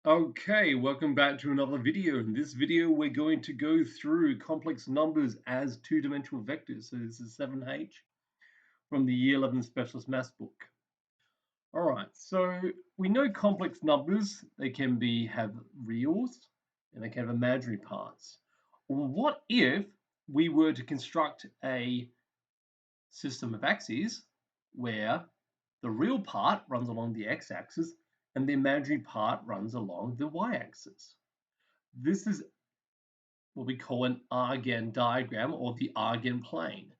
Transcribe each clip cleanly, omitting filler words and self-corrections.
Okay, welcome back to another video. In this video, we're going to go through complex numbers as two-dimensional vectors. So this is 7H from the Year 11 Specialist Maths book. All right, so we know complex numbers, they can have reals and they can have imaginary parts. Well, what if we were to construct a system of axes where the real part runs along the x-axis and the imaginary part runs along the y-axis? This is what we call an Argand diagram or the Argand plane.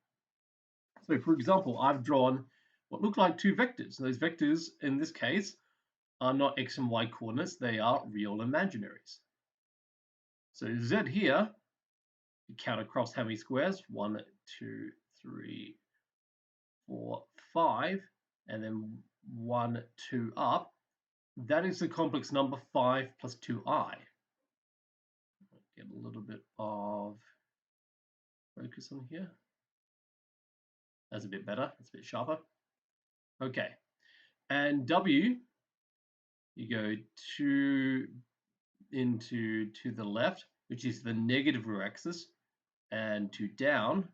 So for example, I've drawn what look like two vectors. Those vectors in this case are not x and y coordinates, they are real imaginaries. So Z here, you count across how many squares? 1, 2, 3, 4, 5, and then 1, 2 up. That is the complex number 5 plus 2i. Get a little bit of focus on here. That's a bit better, it's a bit sharper. Okay, and W, you go to the left, which is the negative row axis, and 2 down.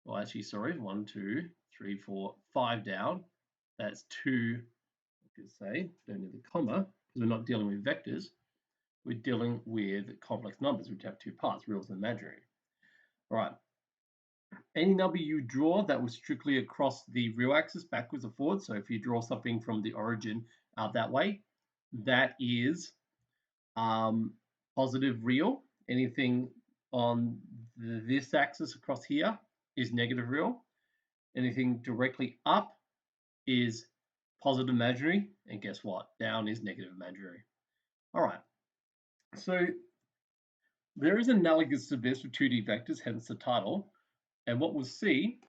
Well, actually, sorry, 1, 2, 3, 4, 5 down. That's 2. I could say don't need the comma because we're not dealing with vectors. We're dealing with complex numbers, which have two parts, reals and imaginary. All right. Any number you draw that was strictly across the real axis, backwards or forwards. So if you draw something from the origin out that way, that is positive real. Anything on this axis across here is negative real. Anything directly up is positive imaginary. And guess what? Down is negative imaginary. All right. So there is analogous to this with 2D vectors, hence the title. And what we'll see,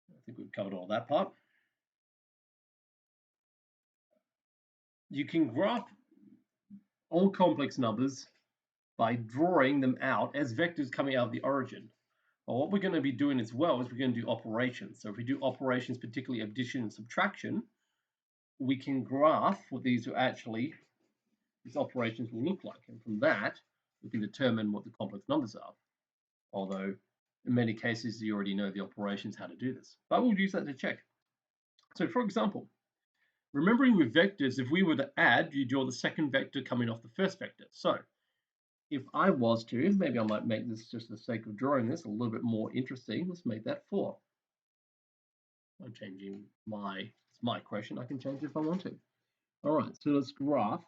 I think we've covered all that part. You can graph all complex numbers by drawing them out as vectors coming out of the origin. Well, what we're going to be doing as well is we're going to do operations. So if we do operations, particularly addition and subtraction, we can graph what these operations will look like. And from that, we can determine what the complex numbers are. Although in many cases, you already know the operations, how to do this. But we'll use that to check. So for example, remembering with vectors, if we were to add, you draw the second vector coming off the first vector. So if I was to, maybe I might make this just for the sake of drawing this a little bit more interesting. Let's make that 4. I'm changing it's my question. I can change it if I want to. All right, so let's graph.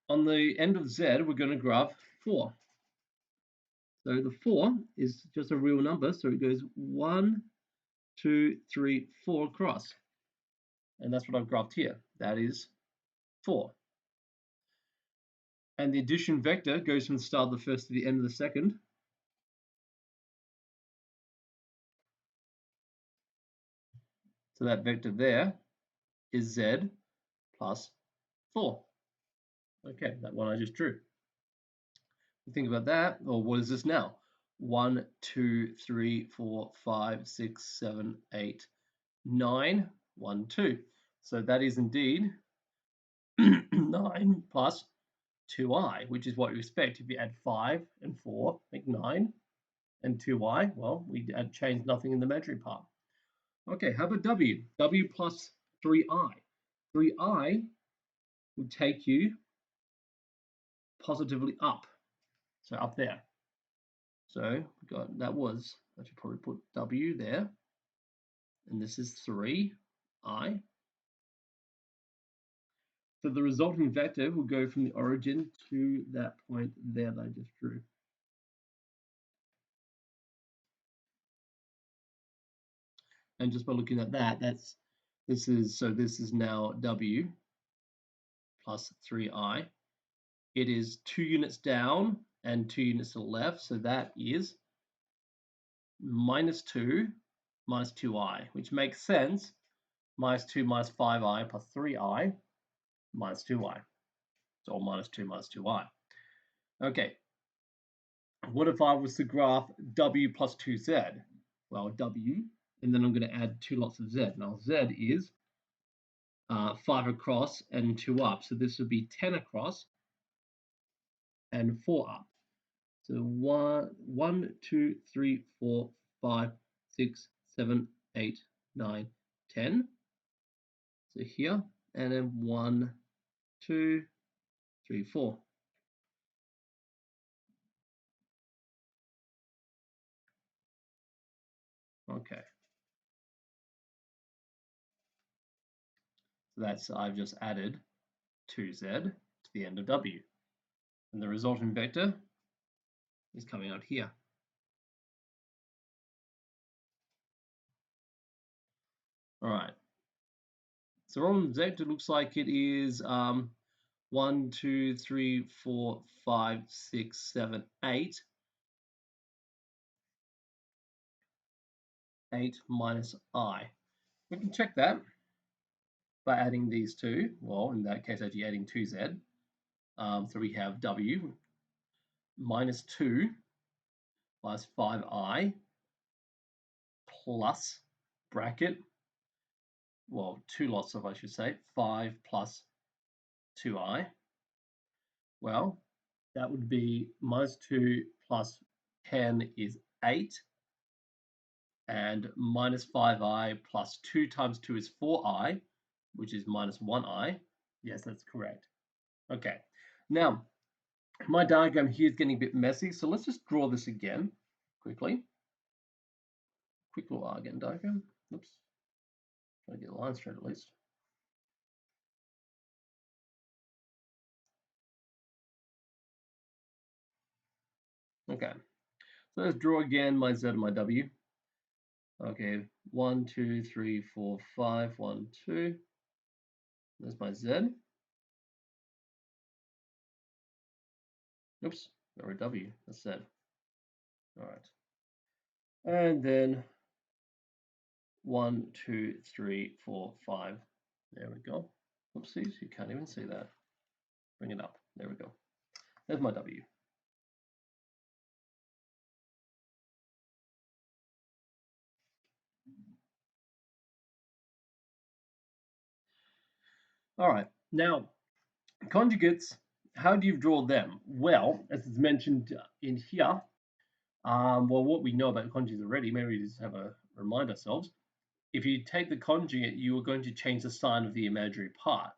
On the end of Z, we're going to graph 4. So the 4 is just a real number. So it goes 1, 2, 3, 4 across. And that's what I've graphed here. That is 4. And the addition vector goes from the start of the first to the end of the second. So that vector there is Z plus 4. Okay, that one I just drew. Think about that. Or what is this now? 1, 2, 3, 4, 5, 6, 7, 8, 9, 1, 2. So that is indeed 9 plus 2i, which is what you expect. If you add 5 and 4, make 9, and 2i, well, we changed nothing in the imaginary part. Okay, how about W? W plus 3i. 3i would take you positively up. So up there. So we got that was, I should probably put W there. And this is 3i. So the resulting vector will go from the origin to that point there that I just drew. And just by looking at that, this is now W plus 3i. It is 2 units down and 2 units to the left, so that is minus 2 minus 2i, which makes sense. Minus 2 minus 5i plus 3i minus 2i. So minus 2 minus 2i. Okay. What if I was to graph W plus 2z? Well, W, and then I'm going to add 2 lots of z. Now, z is 5 across and 2 up. So this would be 10 across and 4 up. So 1, 2, 3, 4, 5, 6, 7, 8, 9, 10. So here, and then 1, 2, 3, 4. Okay. So that's, I've just added 2z to the end of w. And the resultant vector is coming out here. All right. So on z, it looks like it is 1, 2, 3, 4, 5, 6, 7, 8. 8 minus I. We can check that by adding these two. Well, in that case, actually adding 2z. So we have w minus 2 plus 5i plus bracket, well, 2 lots of, I should say, 5 plus 2i. Well, that would be minus 2 plus 10 is 8. And minus 5i plus 2 times 2 is 4i, which is minus 1i. Yes, that's correct. Okay. Now, my diagram here is getting a bit messy, so let's just draw this again quickly. Quick little argon diagram. Oops. Try to get the line straight at least. Okay. So let's draw again my Z and my W. Okay, 1, 2, 3, 4, 5, 1, 2. There's my Z. Oops, or a W, that's Z. All right. And then 1, 2, 3, 4, 5. There we go. Oopsies, you can't even see that. Bring it up. There we go. There's my W. All right. Now, conjugates, how do you draw them? Well, as is mentioned in here, well, what we know about conjugates already, maybe we just have a remind ourselves. If you take the conjugate, you are going to change the sign of the imaginary part.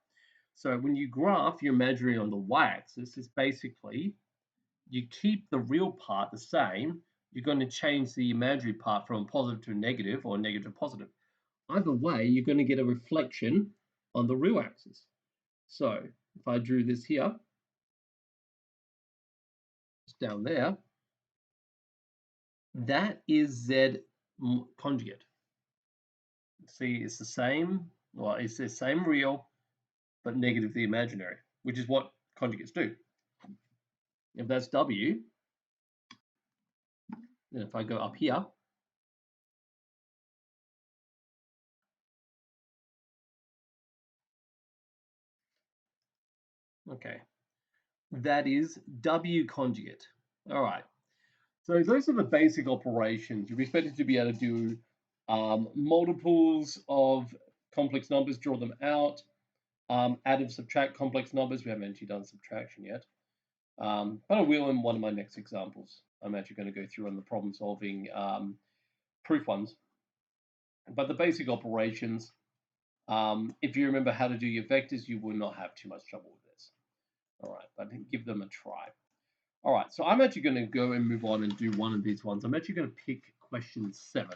So when you graph your imaginary on the y-axis, it's basically you keep the real part the same. You're going to change the imaginary part from positive to negative or negative to positive. Either way, you're going to get a reflection on the real axis. So if I drew this here, it's down there, that is Z conjugate. See, it's the same, well, it's the same real, but negative the imaginary, which is what conjugates do. If that's W, then if I go up here, okay, that is W conjugate. All right. So those are the basic operations. You're expected to be able to do multiples of complex numbers, draw them out, add and subtract complex numbers. We haven't actually done subtraction yet, but I will in one of my next examples. I'm actually going to go through on the problem solving proof ones. But the basic operations, if you remember how to do your vectors, you will not have too much trouble with this. All right, but give them a try. All right, so I'm actually going to go and move on and do one of these ones. I'm actually going to pick question 7.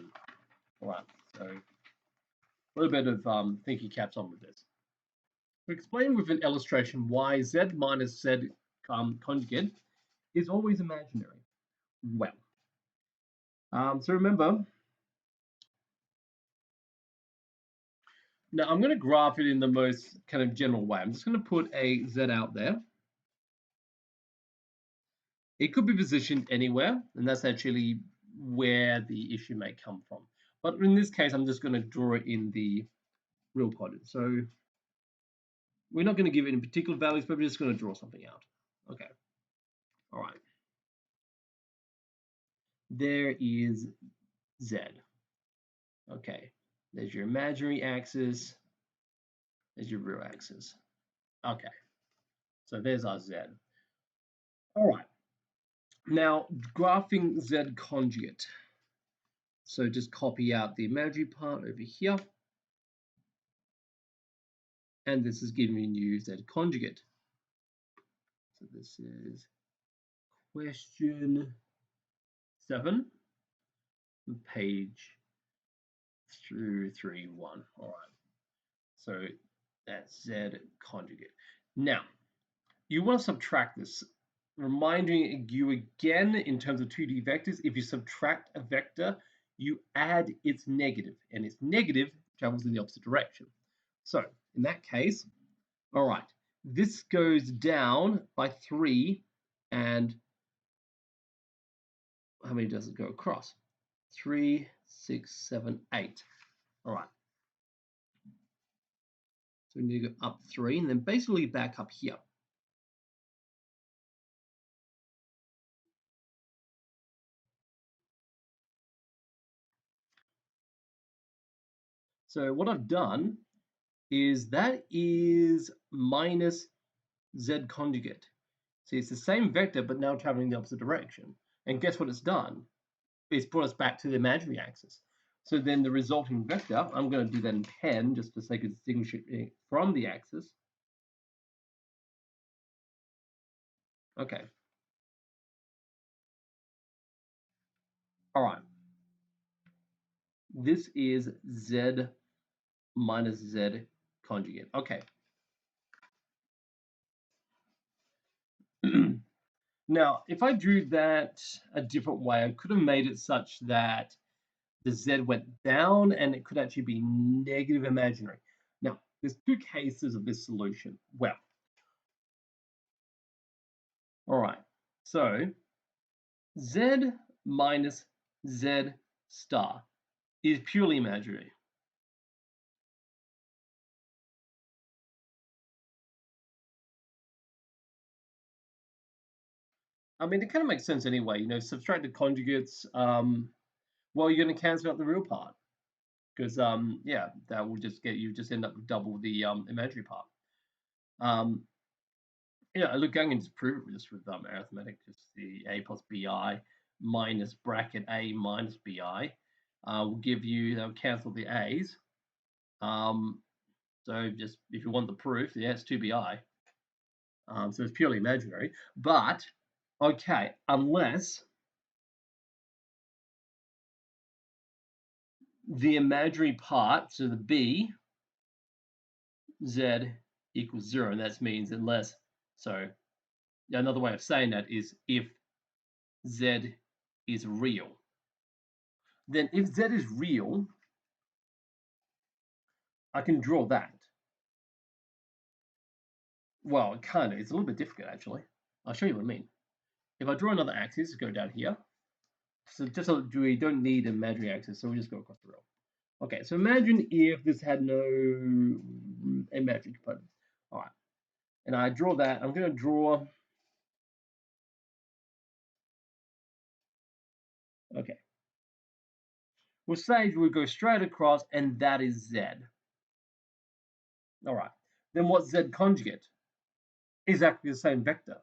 All right, so a little bit of thinking caps on with this. To explain with an illustration why z minus z conjugate is always imaginary. Well, so remember, now I'm going to graph it in the most kind of general way. I'm just going to put a z out there. It could be positioned anywhere, and that's actually where the issue may come from. But in this case, I'm just going to draw it in the real quadrant. So we're not going to give it any particular values, but we're just going to draw something out. Okay. All right. There is Z. Okay. There's your imaginary axis. as your real axis. Okay, so there's our Z. All right, now graphing Z conjugate. So just copy out the imaginary part over here. And this is giving you Z conjugate. So this is question 7, page 231. All right. So that's Z conjugate. Now, you want to subtract this. Reminding you again, in terms of 2D vectors, if you subtract a vector, you add its negative, and its negative travels in the opposite direction. So in that case, all right, this goes down by 3, and how many does it go across? 3, 6, 7, 8. All right. So we need to go up 3, and then basically back up here. So what I've done is that is minus Z conjugate. See, it's the same vector, but now traveling the opposite direction. And guess what it's done? It's brought us back to the imaginary axis. So then the resulting vector, I'm going to do that in pen, just for the sake of distinguishing it from the axis. Okay. All right. This is Z minus Z conjugate. Okay. Now, if I drew that a different way, I could have made it such that the Z went down and it could actually be negative imaginary. Now, there's 2 cases of this solution. Well, all right. So Z minus Z star is purely imaginary. I mean, it kind of makes sense anyway. You know, subtracted conjugates, well, you're going to cancel out the real part. Because, yeah, that will just get you, just end up with double the imaginary part. Yeah, look, I can just prove it just with arithmetic, just the A plus BI minus bracket A minus BI will give you, they'll cancel the A's. So just, if you want the proof, yeah, it's 2BI. So it's purely imaginary. But, okay, unless the imaginary part, so the B, Z equals 0, and that means unless, so another way of saying that is if Z is real. Then if Z is real, I can draw that. Well, kind of. It's a little bit difficult, actually. I'll show you what I mean. If I draw another axis, go down here. So just so we don't need an imaginary axis, so we just go across the row. Okay, so imagine if this had no imaginary component. All right, and I draw that. I'm going to draw. Okay. We'll say we go straight across, and that is Z. All right. Then what's Z conjugate? Exactly the same vector,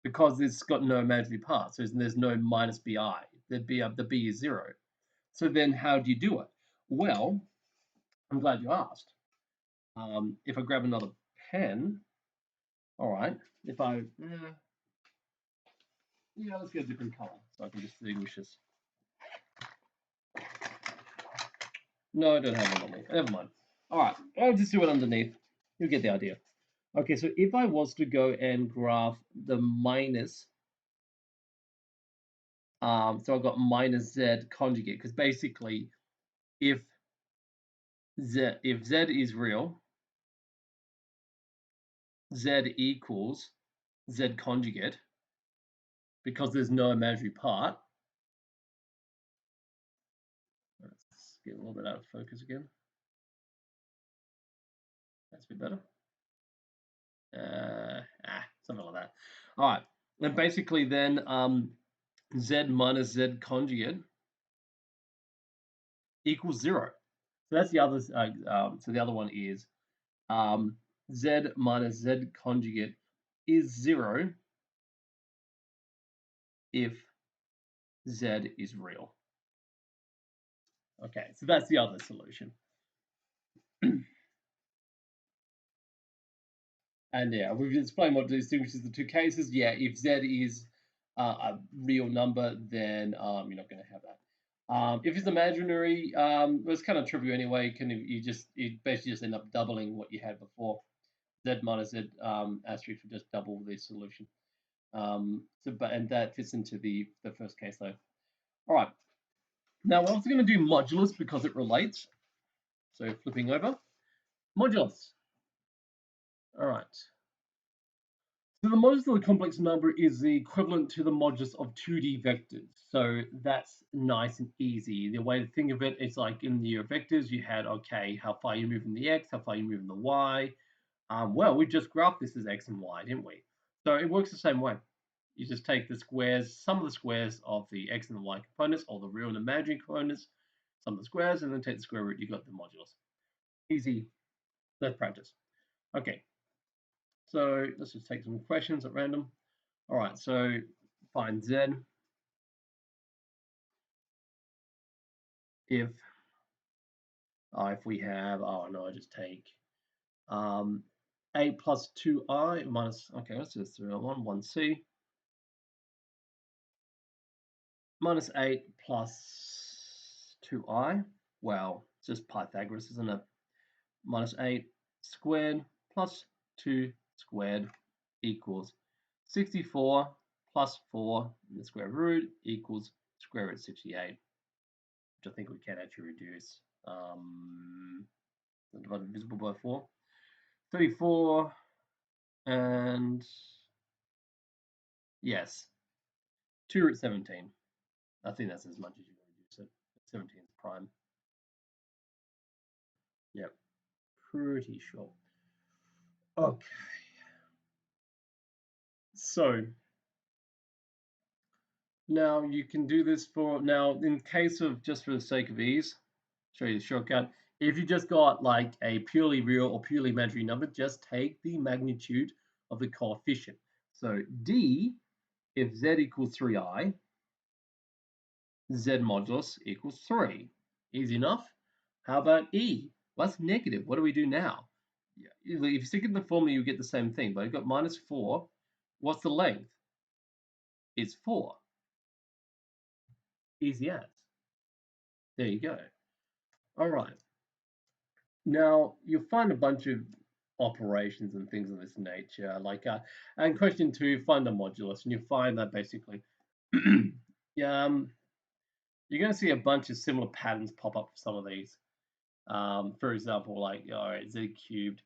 because it's got no imaginary part, so there's no minus BI. The B is 0. So then how do you do it? Well, I'm glad you asked. If I grab another pen, all right, if I, yeah, let's get a different color so I can distinguish this. No, I don't have one on me. Never mind. All right, I'll just do it underneath. You'll get the idea. Okay, so if I was to go and graph the minus, so I've got minus Z conjugate, because basically if Z is real, Z equals Z conjugate, because there's no imaginary part. Let's get a little bit out of focus again. That's a bit better. Something like that. All right, and basically then Z minus Z conjugate equals 0. So that's the other. So the other one is Z minus Z conjugate is 0 if Z is real. Okay, so that's the other solution. And yeah, we've explained what distinguishes the two cases. Yeah, if Z is a real number, then you're not going to have that. If it's imaginary, it's kind of trivial anyway. You basically just end up doubling what you had before. Z minus Z asterisk would just double the solution. And that fits into the first case though. All right. Now we're also going to do modulus because it relates. So flipping over, modulus. All right. So the modulus of the complex number is the equivalent to the modulus of 2D vectors. So that's nice and easy. The way to think of it is like in your vectors, you had, okay, how far you move in the x, how far you move in the y. Well, we just graphed this as x and y, didn't we? So it works the same way. You just take the squares, sum of the squares of the x and the y components, or the real and imaginary components, sum of the squares, and then take the square root, you got the modulus. Easy. Let's practice. Okay. So let's just take some questions at random. All right, so find Z if we have, oh no, I just take 8 plus 2i minus, okay, let's just do 1c minus 8 plus 2i. Well, it's just Pythagoras, isn't it? Minus 8 squared plus 2 squared equals 64 plus 4 in the square root equals square root 68, which I think we can actually reduce. Divided divisible by 4. 34 and yes, 2 root 17. I think that's as much as you can reduce it. 17 is prime. Yep, pretty sure. Okay. So now you can do this for, now in case of, just for the sake of ease, show you the shortcut. If you just got like a purely real or purely imaginary number, just take the magnitude of the coefficient. So D, if Z equals 3i, Z modulus equals 3. Easy enough. How about E? Well, that's negative. What do we do now? If you stick it in the formula, you get the same thing, but I've got minus 4. What's the length? It's 4. Easy as. There you go. All right. Now, you'll find a bunch of operations and things of this nature, like, and question 2, find the modulus, and you'll find that basically, you're going to see a bunch of similar patterns pop up for some of these. For example, like, all right, Z cubed.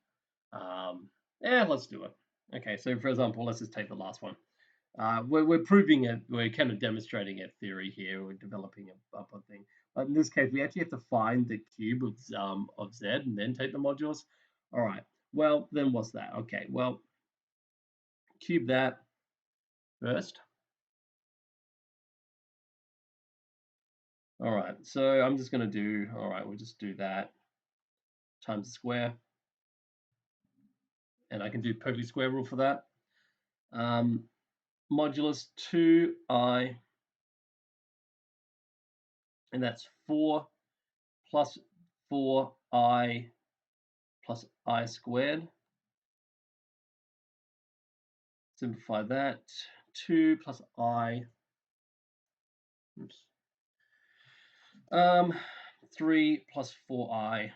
Let's do it. Okay, so for example, let's just take the last one. We're proving it, we're kind of demonstrating a theory here, we're developing a thing. But in this case, we actually have to find the cube of Z and then take the modulus. All right, well, then what's that? Okay, well, cube that first. All right, so I'm just going to do, all right, we'll just do that times the square. And I can do perfectly square rule for that. Modulus 2i, and that's 4 plus 4i plus I squared. Simplify that. 2 plus I. Oops. 3 plus 4i.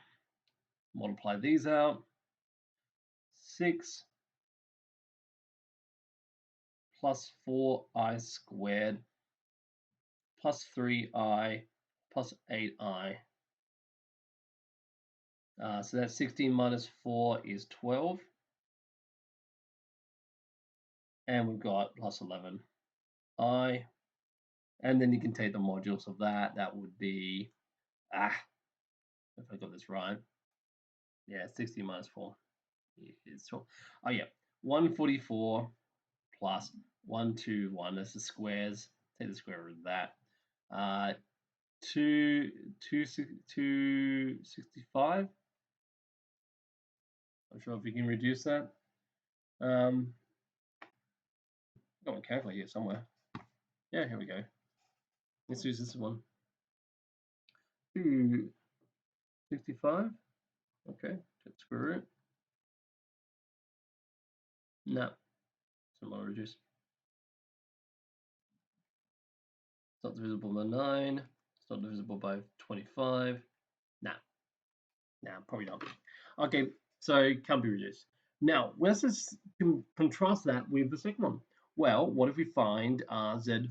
Multiply these out. 6 plus 4i squared plus 3i plus 8i. So that's 16 minus 4 is 12. And we've got plus 11i. And then you can take the modulus of that. That would be, if I got this right. Yeah, 16 minus 4 is 12. Oh, yeah. 144 plus 121. That's the squares. Take the square root of that. 265. Not sure if we can reduce that. Got my calculator here somewhere. Yeah, here we go. Let's use this one. 265. Okay, take square root. No, it's not reduce. It's not divisible by 9. It's not divisible by 25. Nah, probably not. Okay, so it can't be reduced. Now, let's just contrast that with the second one. Well, what if we find Z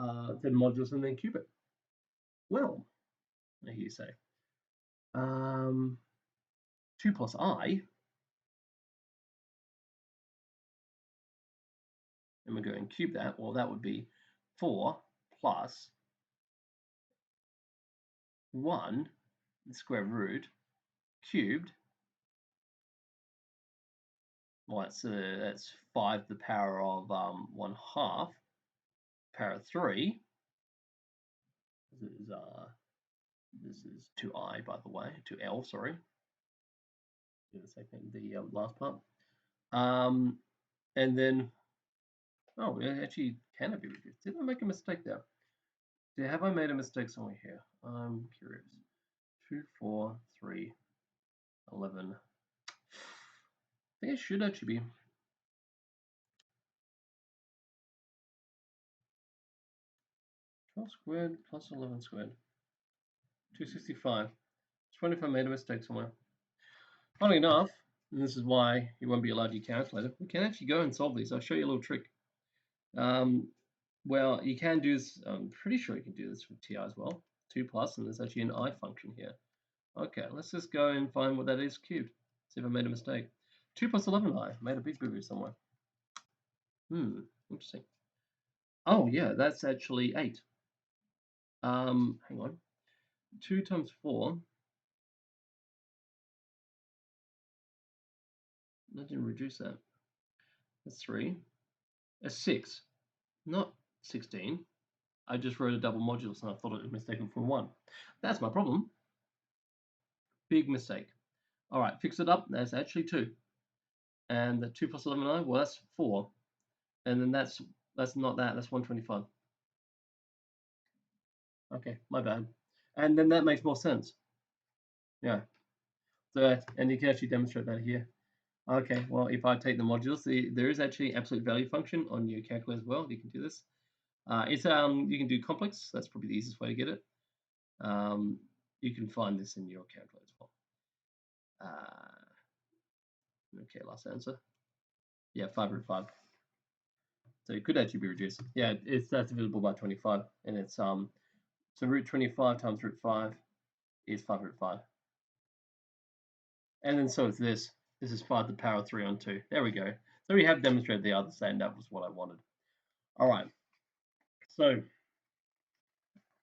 modulus and then cube it? Well, here you say 2 plus I, and we're going to cube that. Well, that would be 4 plus 1 the square root cubed. Well, that's 5 to the power of 1/2 power of 3. This is 2I, by the way, 2L, sorry. The second, the last part. And then, oh, actually, can it be reduced? Did I make a mistake there? Have I made a mistake somewhere here? I'm curious. 2, 4, 3, 11. I think it should actually be 12 squared plus 11 squared. 265. Just wonder if I made a mistake somewhere. Funnily enough, and this is why you won't be allowed your calculator, we can actually go and solve these. I'll show you a little trick. Well, you can do this, I'm pretty sure you can do this with TI as well. 2 plus, and there's actually an I function here. Okay, let's just go and find what that is cubed. See if I made a mistake. 2 plus 11I. Made a big boo-boo somewhere. Interesting. Oh, yeah, that's actually 8. Hang on. 2 times 4. I didn't reduce that. That's 3. That's 6. Not 16. I just wrote a double modulus and I thought it was mistaken for 1. That's my problem. Big mistake. All right, fix it up. That's actually 2. And the 2 plus 11i, well, that's 4. And then that's not that. That's 125. Okay, my bad. And then that makes more sense. Yeah. So, and you can actually demonstrate that here. Okay, well, if I take the modulus, there is actually absolute value function on your calculator as well. You can do this. You can do complex. That's probably the easiest way to get it. You can find this in your calculator as well. Okay, last answer. Yeah, 5 √5. So it could actually be reduced. Yeah, that's divisible by 25, and it's so root 25 times root 5 is 5 √5. And then so it's this. This is 5 to the power of 3 on 2. There we go. So we have demonstrated the other side, and that was what I wanted. All right. So,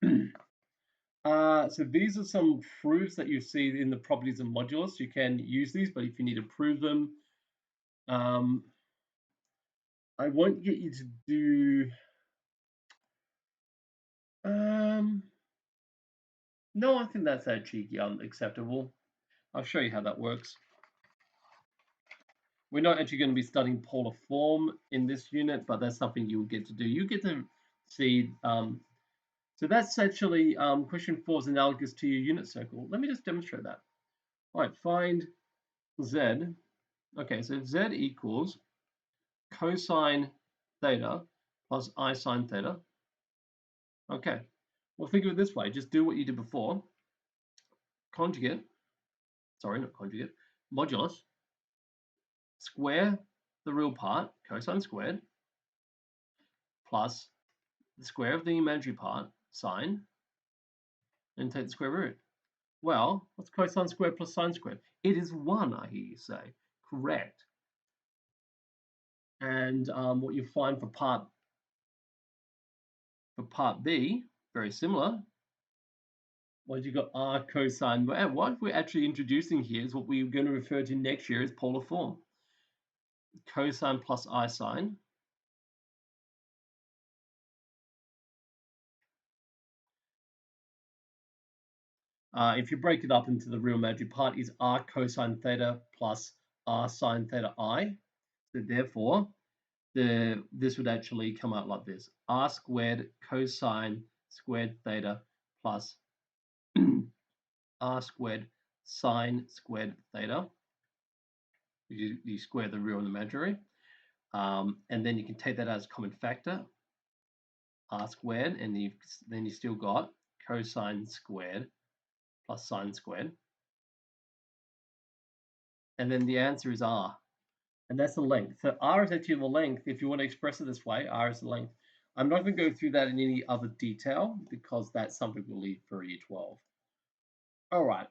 so these are some proofs that you see in the properties of modulus. You can use these, but if you need to prove them, I won't get you to do. No, I think that's actually acceptable. I'll show you how that works. We're not actually going to be studying polar form in this unit, but that's something you'll get to do. You get to see. So that's actually question 4 is analogous to your unit circle. Let me just demonstrate that. All right, find Z. Okay, so Z equals cosine theta plus I sine theta. Okay, well, think of it this way. Just do what you did before. Conjugate, sorry, not conjugate, modulus, square the real part, cosine squared, plus the square of the imaginary part, sine, and take the square root. Well, what's cosine squared plus sine squared? It is 1, I hear you say. Correct. And what you find for part B, very similar. What you got r cosine. What we're actually introducing here is what we're going to refer to next year as polar form. Cosine plus I sine. If you break it up into the real imaginary part is r cosine theta plus r sine theta I. So therefore, this would actually come out like this: r squared cosine squared theta plus r squared sine squared theta. You square the real and imaginary. And then you can take that as a common factor, r squared, and then you still got cosine squared plus sine squared. And then the answer is r. And that's the length. So r is actually the length. If you want to express it this way, r is the length. I'm not going to go through that in any other detail because that's something we'll leave for year 12. All right.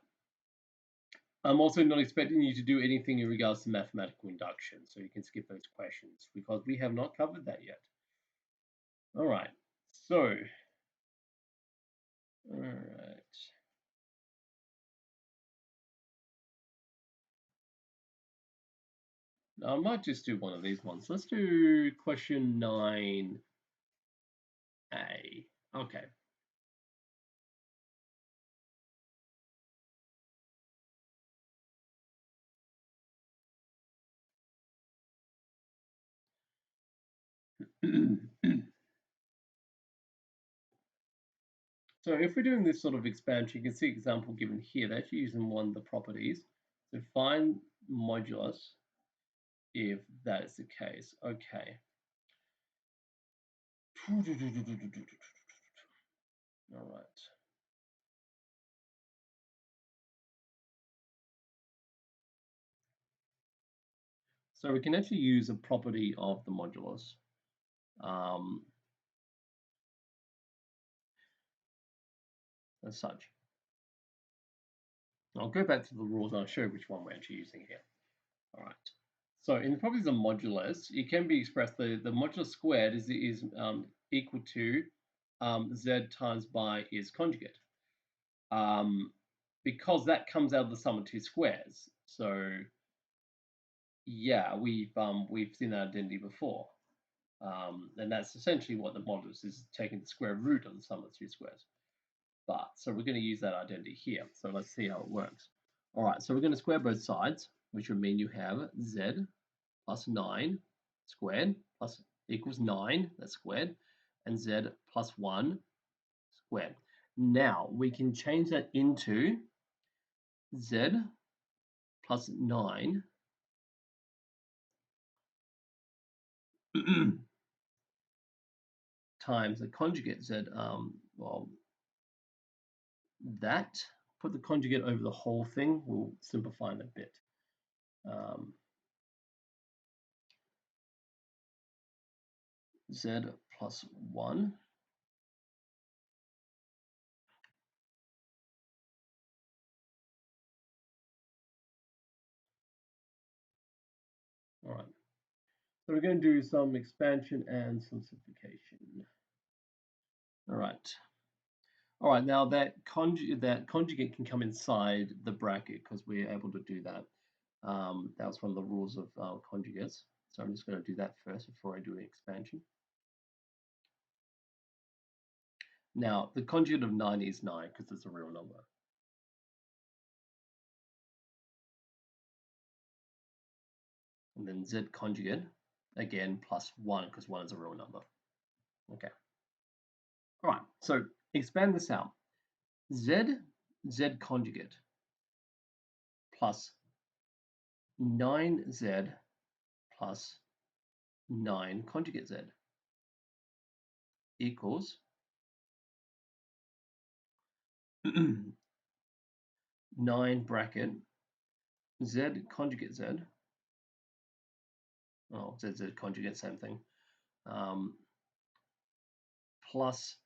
I'm also not expecting you to do anything in regards to mathematical induction, so you can skip those questions because we have not covered that yet. All right. So, all right. Now, I might just do one of these ones. Let's do question 9A. Okay. So if we're doing this sort of expansion, you can see example given here. They're actually using one of the properties. So find modulus if that is the case. Okay. All right. So we can actually use a property of the modulus. As such. I'll go back to the rules and I'll show you which one we're actually using here. All right. So in the properties of modulus, it can be expressed, the modulus squared is equal to z times by its conjugate. Because that comes out of the sum of two squares. So yeah, we've seen that identity before. And that's essentially what the modulus is, taking the square root of the sum of two squares. But so we're going to use that identity here. So let's see how it works. All right, so we're going to square both sides, which would mean you have z plus 9 squared plus equals 9, that's squared, and z plus 1 squared. Now we can change that into z plus 9 times the conjugate z, well, that, put the conjugate over the whole thing, will simplify it a bit. Z plus 1 all right. So we're going to do some expansion and some simplification. All right. All right, now that conjugate can come inside the bracket because we're able to do that. That was one of the rules of conjugates. So I'm just going to do that first before I do an expansion. Now, the conjugate of 9 is 9 because it's a real number. And then z conjugate, again, plus 1 because 1 is a real number. Okay. All right, so expand this out. Z conjugate plus 9z plus 9 conjugate z equals 9 bracket z conjugate z, oh, z conjugate, same thing, plus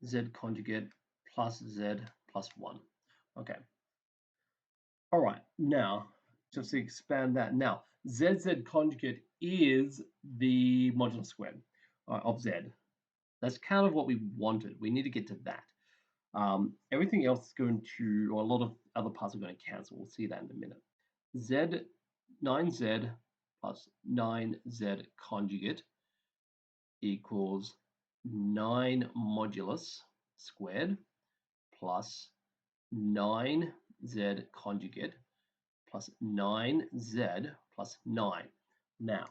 z conjugate plus z plus 1. Okay. All right, now just to expand that. Now, z conjugate is the modulus squared of z. That's kind of what we wanted. We need to get to that. Everything else is going to, or a lot of other parts are going to cancel. We'll see that in a minute. Z, 9z plus 9z conjugate equals 9 modulus squared plus 9z conjugate plus 9z plus 9. Now,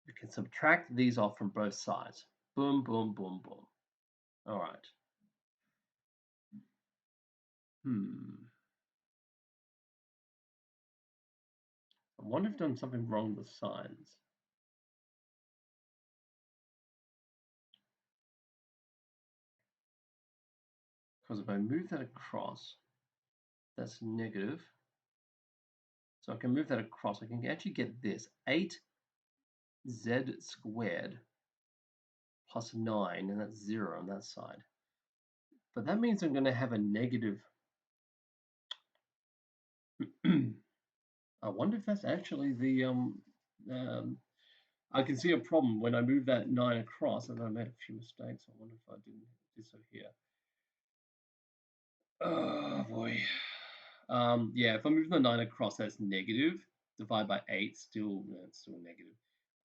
we can subtract these off from both sides. Boom, boom, boom, boom. All right. I wonder if I've done something wrong with signs. Because if I move that across, that's negative. So I can move that across. I can actually get this 8z squared plus 9, and that's 0 on that side. But that means I'm going to have a negative. I wonder if that's actually the I can see a problem when I move that 9 across, and I made a few mistakes. I wonder if I didn't do so here. Oh boy. Yeah, if I move the 9 across, that's negative. Divide by 8, still negative.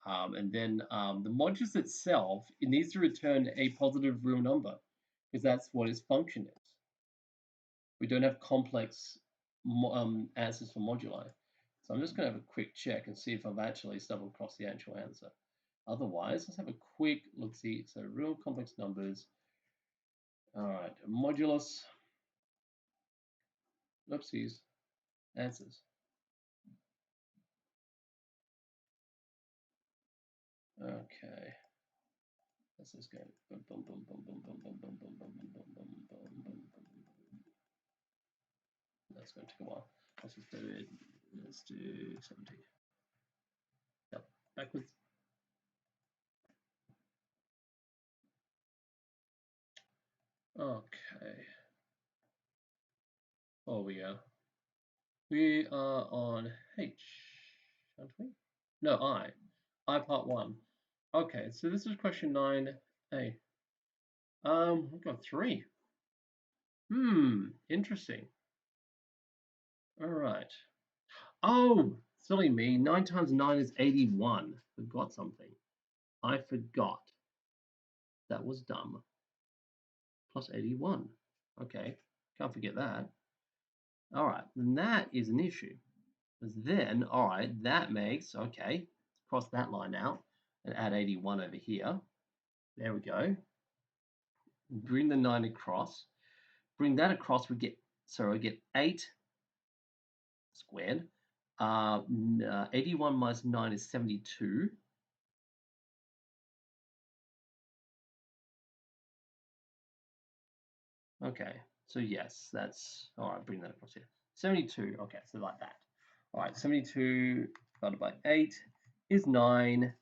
And then the modulus itself, it needs to return a positive real number because that's what its function is. We don't have complex answers for moduli. So I'm just going to have a quick check and see if I've actually stumbled across the actual answer. Otherwise, let's have a quick look-see. So real complex numbers. All right, modulus. Oopsies. Answers. Okay. Let's just go. Boom, boom, boom, boom, boom, boom, boom, boom, boom, boom, boom, boom, boom, boom, boom, boom. That's going to take a while. Let's just do it. Let's do 70. Yep, backwards. Okay. Oh, we are. We are on H, aren't we? No, I part 1. Okay, so this is question 9A. We've got 3. Interesting. All right. Oh, silly me. 9 times 9 is 81. Forgot something. I forgot. That was dumb. Plus 81. Okay, can't forget that. All right, then that is an issue. Because then, all right, that makes, okay, cross that line out and add 81 over here. There we go. Bring the 9 across. Bring that across, we get 8 squared. 81 minus 9 is 72. Okay, so yes, that's, all right, bring that across here. 72, okay, so like that. All right, 72 divided by 8 is 9.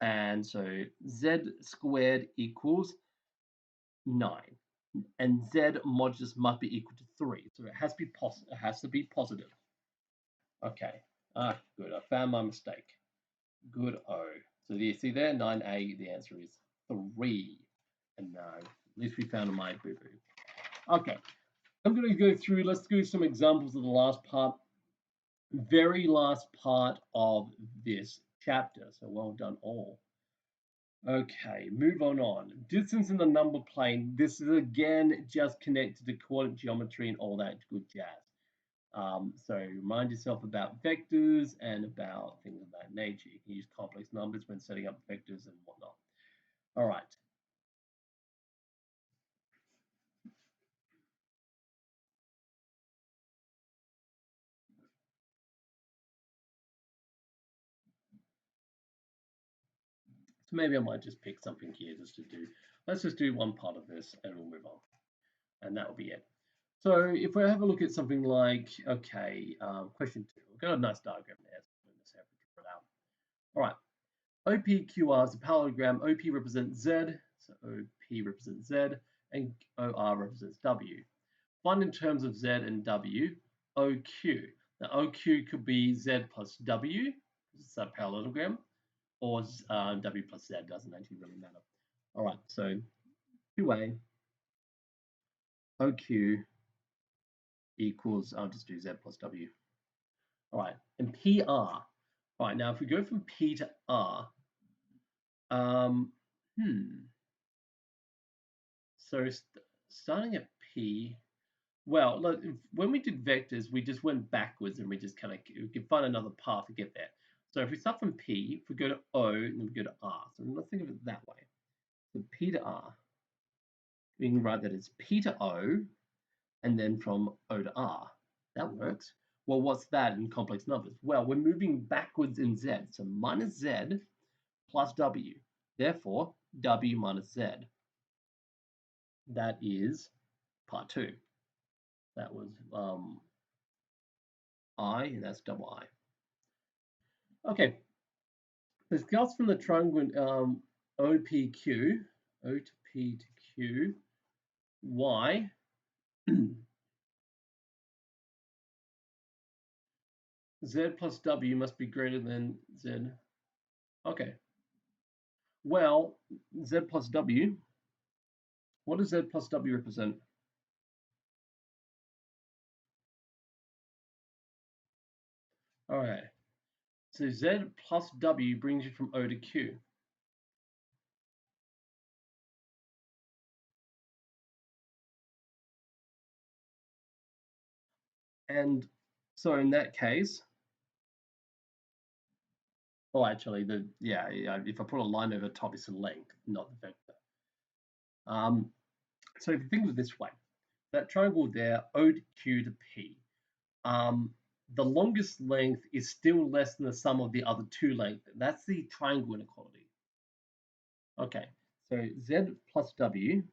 And so z squared equals 9. And z modulus must be equal to 3. So it has to be positive. It has to be positive. Okay. Good. I found my mistake. Good O. So you see there, 9A, the answer is 3. And at least we found my boo-boo. Okay. I'm going to go through, let's do some examples of the last part. Very last part of this chapter. So well done all. Okay, move on. Distance in the number plane. This is again just connected to coordinate geometry and all that good jazz. So remind yourself about vectors and about things of that nature. You can use complex numbers when setting up vectors and whatnot. All right. So maybe I might just pick something here just to do. Let's just do one part of this and we'll move on. And that will be it. So if we have a look at something like, okay, question 2. We've got a nice diagram there. So let's draw it out. All right. OPQR is a parallelogram. OP represents Z, so OP represents Z, and OR represents W. Find in terms of Z and W, OQ. Now OQ could be Z plus W, it's a parallelogram, or W plus Z, doesn't actually really matter. All right, so 2A, OQ equals, I'll just do Z plus W. All right, and PR. All right, now if we go from P to R, so starting at P, Well, look, when we did vectors, we just went backwards and we just kind of we can find another path to get there. So if we start from P, if we go to O, and then we go to R. So let's think of it that way. So P to R, we can write that as P to O, and then from O to R. That works. Well, what's that in complex numbers? Well, we're moving backwards in Z. So minus Z plus W. Therefore, W minus Z. That is part 2. That was I, and that's double I. Okay, discuss from the triangle OPQ, O to P to Q, why Z plus W must be greater than Z. Okay, well, Z plus W, what does Z plus W represent? All right, so Z plus W brings you from O to Q. And so in that case, oh, actually, if I put a line over the top, it's the length, not the vector. So if you think of it this way, that triangle there, O to Q to P, the longest length is still less than the sum of the other two lengths. That's the triangle inequality. Okay, so Z plus W.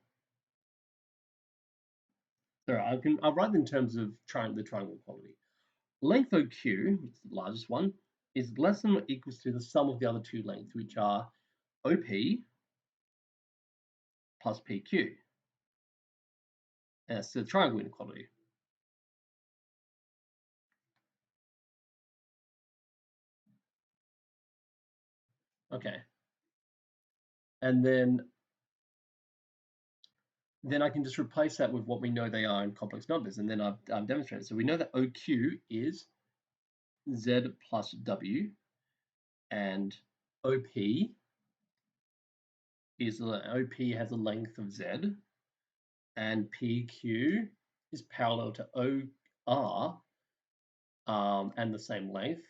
So I'll write in terms of the triangle equality. Length OQ, which is the largest one, is less than or equals to the sum of the other two lengths, which are OP plus PQ. And that's the triangle inequality. Okay. And then I can just replace that with what we know they are in complex numbers, and then I've demonstrated. So we know that OQ is Z plus W, and OP has a length of Z, and PQ is parallel to OR, and the same length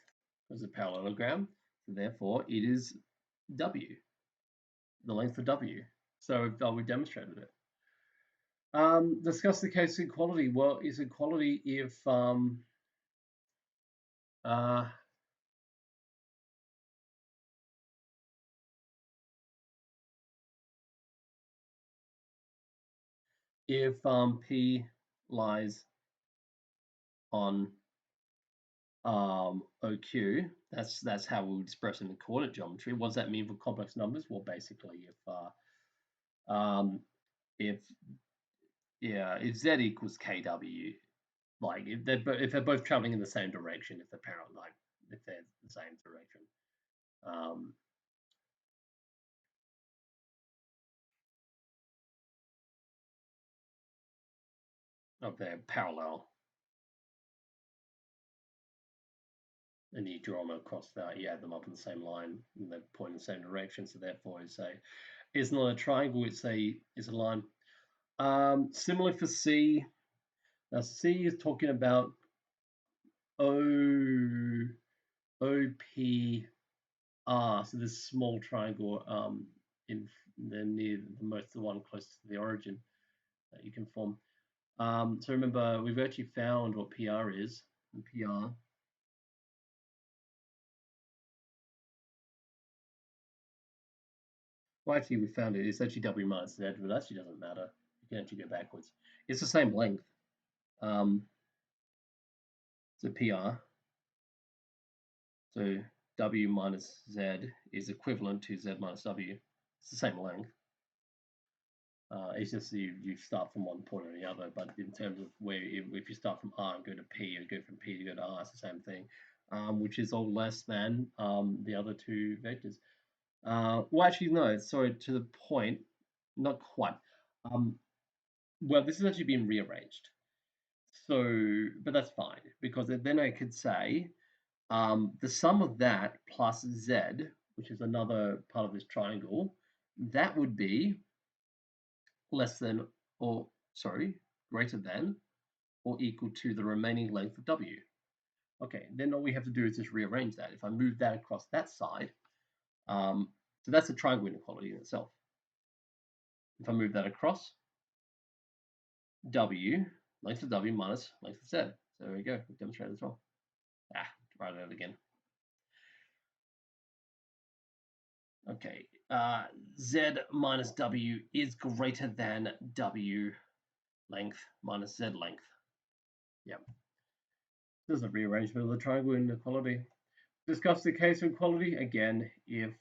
as a parallelogram. So therefore, it is W, the length of W. So we demonstrated it. Discuss the case equality. Well, is equality if P lies on OQ, that's how we would express in the coordinate geometry. What does that mean for complex numbers? Well, basically, if Z equals KW, like if they're both traveling in the same direction, if they're parallel, like if they're the same direction. Of their parallel, and you draw them across that, you add them up in the same line, and they point in the same direction. So therefore, it's not a triangle; it's a line. Similar for C. Now C is talking about OPR. So this small triangle in near the one closest to the origin that you can form. So remember, we've actually found what PR is. And PR well, actually, we found it. It's actually W minus Z, but it actually doesn't matter. You can actually go backwards. It's the same length. So PR. So W minus Z is equivalent to Z minus W. It's the same length. It's just you start from one point or the other, but in terms of where if you start from R and go to P and go from P to go to R, it's the same thing, which is all less than the other two vectors. Well, actually, no, sorry, to the point, not quite. Well, this has actually been rearranged. So, but that's fine, because then I could say the sum of that plus Z, which is another part of this triangle, that would be less than, or sorry, greater than or equal to the remaining length of W. Okay, then all we have to do is just rearrange that. If I move that across that side, so that's a triangle inequality in itself. If I move that across, W, length of W minus length of Z. So there we go, we've demonstrated as well. Write it out again. Okay, Z minus W is greater than W length minus Z length. Yep. This is a rearrangement of the triangle inequality. Discuss the case inequality again if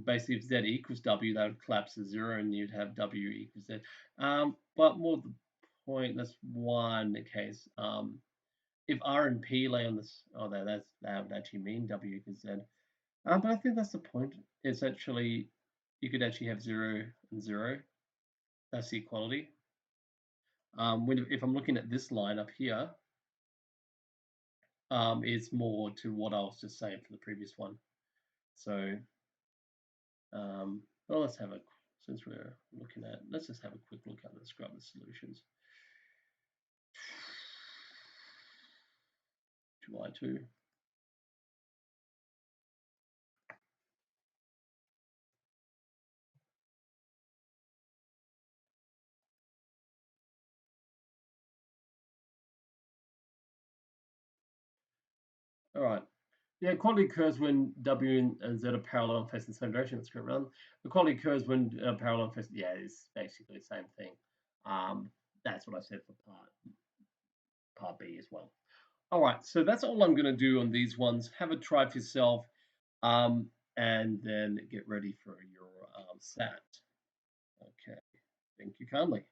basically if Z equals W, that would collapse to 0 and you'd have W equals Z. But more the point, that's one case. If R and P lay on this, that would actually mean W equals Z. But I think that's the point. It's actually, you could actually have 0 and 0. That's the equality. If I'm looking at this line up here, it's more to what I was just saying for the previous one. So, well, let's have since we're looking at, let's just have a quick look at, let's grab the solutions. 2i2. All right. Yeah, equality occurs when W and Z are parallel and facing the same direction. Let's go around. Equality occurs when parallel and facing, yeah, it's basically the same thing. That's what I said for part B as well. All right, so that's all I'm going to do on these ones. Have a try for yourself, and then get ready for your SAT. Okay, thank you kindly.